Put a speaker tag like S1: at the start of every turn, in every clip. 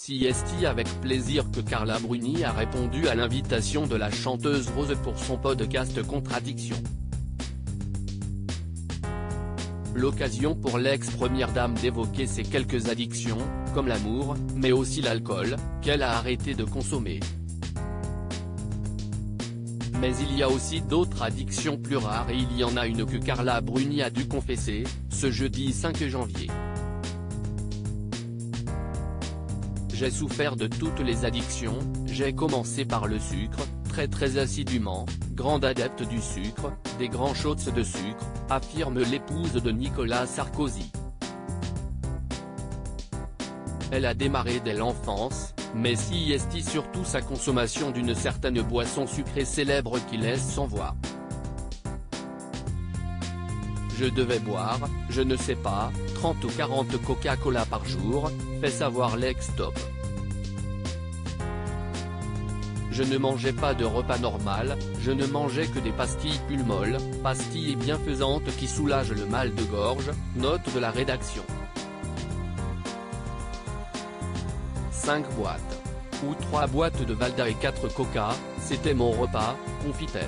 S1: CST avec plaisir que Carla Bruni a répondu à l'invitation de la chanteuse Rose pour son podcast Contradiction. L'occasion pour l'ex-première dame d'évoquer ses quelques addictions, comme l'amour, mais aussi l'alcool, qu'elle a arrêté de consommer. Mais il y a aussi d'autres addictions plus rares et il y en a une que Carla Bruni a dû confesser, ce jeudi 5 janvier. J'ai souffert de toutes les addictions, j'ai commencé par le sucre, très assidûment, grande adepte du sucre, des grands shots de sucre, affirme l'épouse de Nicolas Sarkozy. Elle a démarré dès l'enfance, mais CST surtout sa consommation d'une certaine boisson sucrée célèbre qui laisse sans voix. Je devais boire, je ne sais pas, 30 ou 40 Coca-Cola par jour, fait savoir l'ex-top. Je ne mangeais pas de repas normal, je ne mangeais que des pastilles Pulmol, pastilles bienfaisantes qui soulagent le mal de gorge, note de la rédaction. 5 boîtes. Ou 3 boîtes de Valda et 4 Coca, c'était mon repas, confie-t-elle.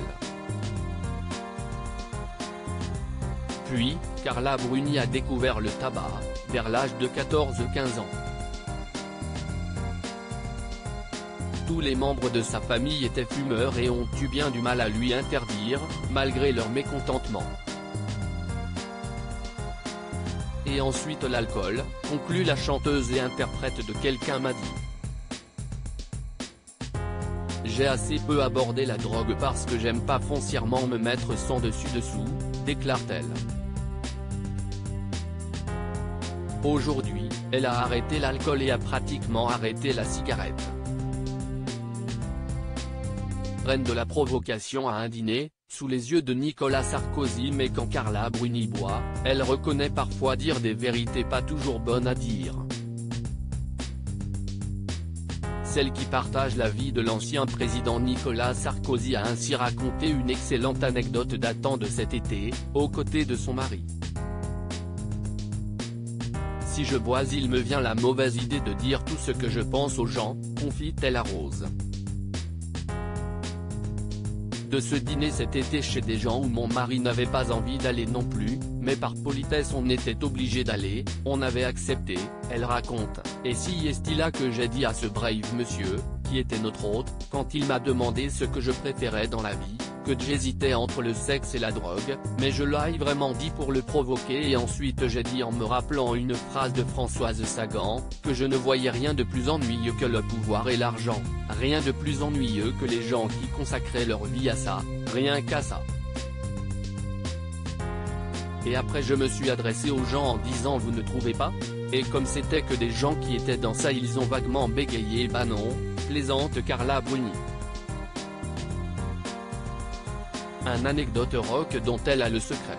S1: Puis, Carla Bruni a découvert le tabac, vers l'âge de 14-15 ans. Tous les membres de sa famille étaient fumeurs et ont eu bien du mal à lui interdire, malgré leur mécontentement. Et ensuite l'alcool, conclut la chanteuse et interprète de Quelqu'un m'a dit. J'ai assez peu abordé la drogue parce que j'aime pas foncièrement me mettre sans dessus-dessous, déclare-t-elle. Aujourd'hui, elle a arrêté l'alcool et a pratiquement arrêté la cigarette. Reine de la provocation à un dîner, sous les yeux de Nicolas Sarkozy. Mais quand Carla Bruni boit, elle reconnaît parfois dire des vérités pas toujours bonnes à dire. Celle qui partage la vie de l'ancien président Nicolas Sarkozy a ainsi raconté une excellente anecdote datant de cet été, aux côtés de son mari. Si je bois, il me vient la mauvaise idée de dire tout ce que je pense aux gens, confie-t-elle à Rose. De ce dîner cet été chez des gens où mon mari n'avait pas envie d'aller non plus, mais par politesse on était obligé d'aller, on avait accepté, elle raconte, et si est-il là que j'ai dit à ce brave monsieur, qui était notre hôte, quand il m'a demandé ce que je préférais dans la vie, que j'hésitais entre le sexe et la drogue, mais je l'ai vraiment dit pour le provoquer et ensuite j'ai dit en me rappelant une phrase de Françoise Sagan, que je ne voyais rien de plus ennuyeux que le pouvoir et l'argent, rien de plus ennuyeux que les gens qui consacraient leur vie à ça, rien qu'à ça. Et après je me suis adressé aux gens en disant vous ne trouvez pas? Et comme c'était que des gens qui étaient dans ça ils ont vaguement bégayé bah non, plaisante Carla Bruni. Un anecdote rock dont elle a le secret.